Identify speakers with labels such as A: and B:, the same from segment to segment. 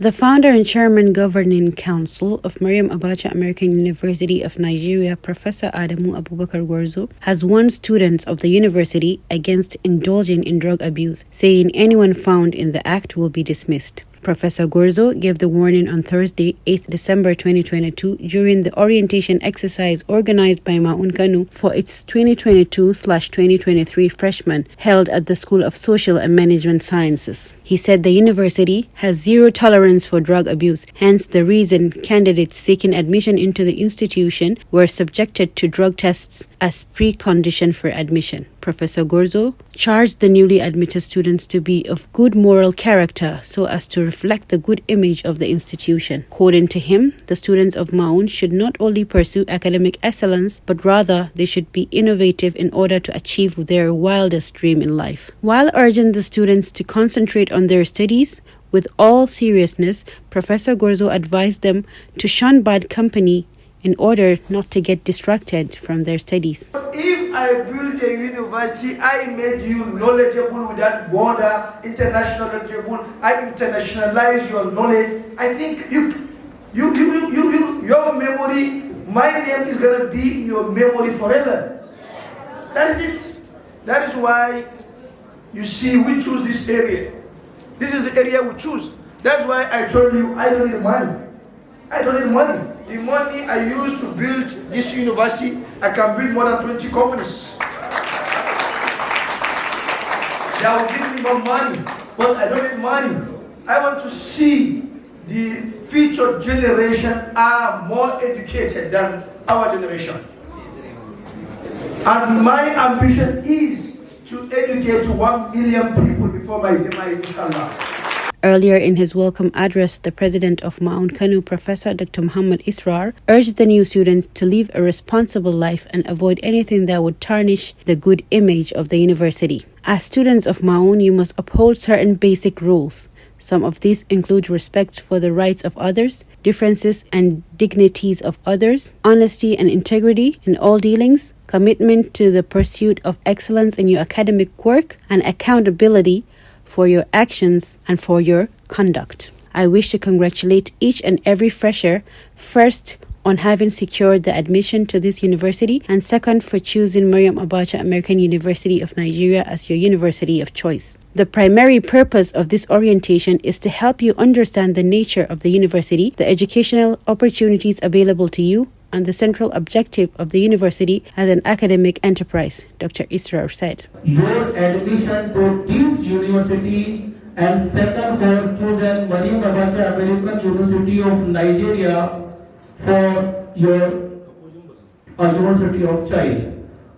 A: The founder and chairman governing council of Maryam Abacha American University of Nigeria, Professor Adamu Abubakar Gwarzo, has warned students of the university against indulging in drug abuse, saying anyone found in the act will be dismissed. Professor Gwarzo gave the warning on Thursday, 8th December 2022, during the orientation exercise organized by MAAUN Kano for its 2022/2023 freshmen held at the School of Social and Management Sciences. He said the university has zero tolerance for drug abuse, hence the reason candidates seeking admission into the institution were subjected to drug tests as precondition for admission. Professor Gwarzo charged the newly admitted students to be of good moral character so as to reflect the good image of the institution. According to him, the students of MAAUN should not only pursue academic excellence, but rather they should be innovative in order to achieve their wildest dream in life. While urging the students to concentrate on their studies, with all seriousness, Professor Gwarzo advised them to shun bad company in order not to get distracted from their studies.
B: If I build a university, I made you knowledgeable without border, international knowledgeable, I internationalize your knowledge. I think your memory, my name is going to be in your memory forever. That is it. That is why you see we choose this area. This is the area we choose. That's why I told you I don't need money. I don't need money. The money I use to build this university, I can build more than 20 companies. They will give me more money, but I don't need money. I want to see the future generation are more educated than our generation. And my ambition is to educate 1 million people before my demise, inshallah.
A: Earlier in his welcome address, the president of MAAUN Kano, Professor Dr. Muhammad Israr, urged the new students to live a responsible life and avoid anything that would tarnish the good image of the university. As students of MAAUN, you must uphold certain basic rules. Some of these include respect for the rights of others, differences and dignities of others, honesty and integrity in all dealings, commitment to the pursuit of excellence in your academic work, and accountability for your actions and for your conduct. I wish to congratulate each and every fresher, first on having secured the admission to this university, and second for choosing Maryam Abacha American University of Nigeria as your university of choice. The primary purpose of this orientation is to help you understand the nature of the university, the educational opportunities available to you, and the central objective of the university as an academic enterprise, Dr. Israr said.
C: Your admission to this university and second for chosen Maryam Abacha American University of Nigeria for your university of choice.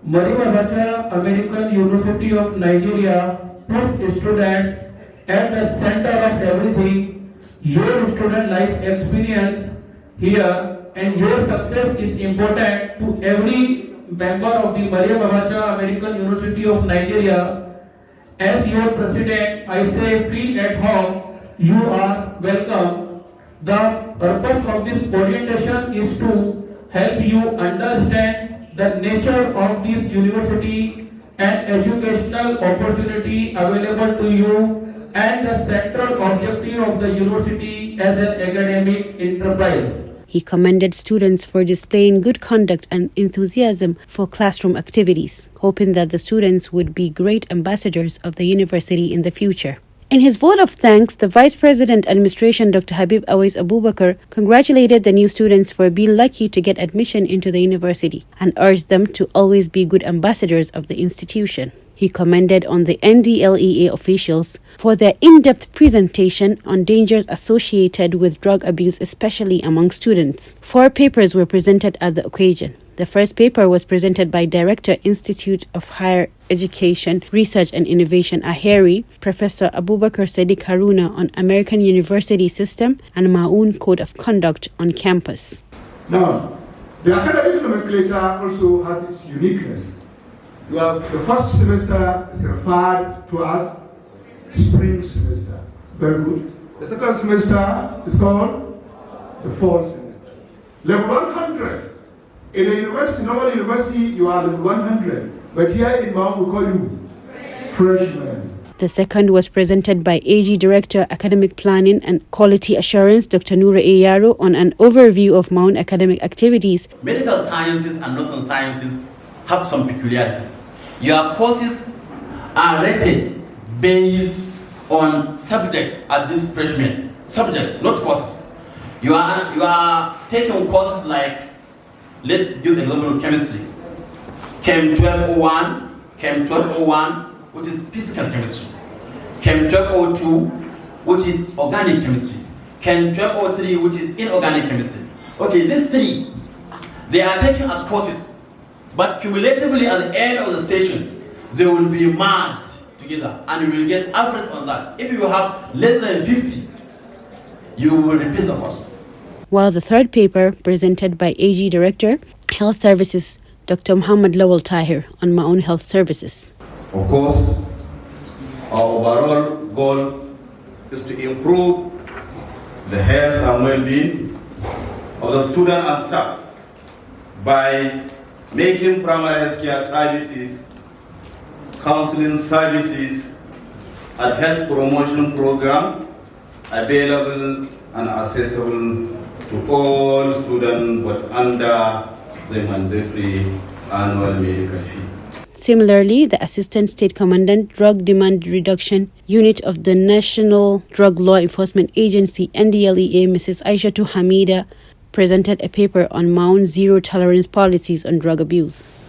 C: Maryam Abacha American University of Nigeria puts students at the center of everything. Your student life experience here and your success is important to every member of the Maryam Abacha American University of Nigeria. As your president, I say feel at home, you are welcome. The purpose of this orientation is to help you understand the nature of this university and educational opportunity available to you and the central objective of the university as an academic enterprise.
A: He commended students for displaying good conduct and enthusiasm for classroom activities, hoping that the students would be great ambassadors of the university in the future. In his vote of thanks, the Vice President Administration Dr. Habib Awais Abubakar congratulated the new students for being lucky to get admission into the university and urged them to always be good ambassadors of the institution. He commended on the NDLEA officials for their in-depth presentation on dangers associated with drug abuse, especially among students. 4 papers were presented at the occasion. The first paper was presented by Director, Institute of Higher Education, Research and Innovation, AHERI, Professor Abubakar Sadiq Haruna on American University System and MAAUN Code of Conduct on campus.
D: Now, the academic nomenclature also has its uniqueness. You have the first semester is referred to as spring semester. Very good. The second semester is called the fall semester. Level 100. In a university, normal university, you are level 100. But here in MAAUN, we call you freshman.
A: The second was presented by AG Director, Academic Planning and Quality Assurance, Dr. Noura Eyaro, on an overview of MAAUN academic activities.
E: Medical sciences and nursing sciences have some peculiarities. Your courses are rated based on subject at this freshman. Subject, not courses. You are taking courses like, let's give an example of chemistry. Chem 1201, which is physical chemistry. Chem 1202, which is organic chemistry. Chem 1203, which is inorganic chemistry. Okay, these three, they are taken as courses, but cumulatively at the end of the session, they will be merged together and you will get average on that. If you have less than 50, you will repeat the course.
A: While the third paper, presented by AG Director, Health Services, Dr. Muhammad Lawal Tahir, on MAAUN Health Services.
F: Of course, our overall goal is to improve the health and well-being of the student and staff by making primary health care services, counseling services, and health promotion program available and accessible to all students but under the mandatory annual medical fee.
A: Similarly, the Assistant State Commandant, Drug Demand Reduction Unit of the National Drug Law Enforcement Agency, NDLEA, Mrs. Aishatu Hamida, presented a paper on MAAUN Zero Tolerance Policies on Drug Abuse.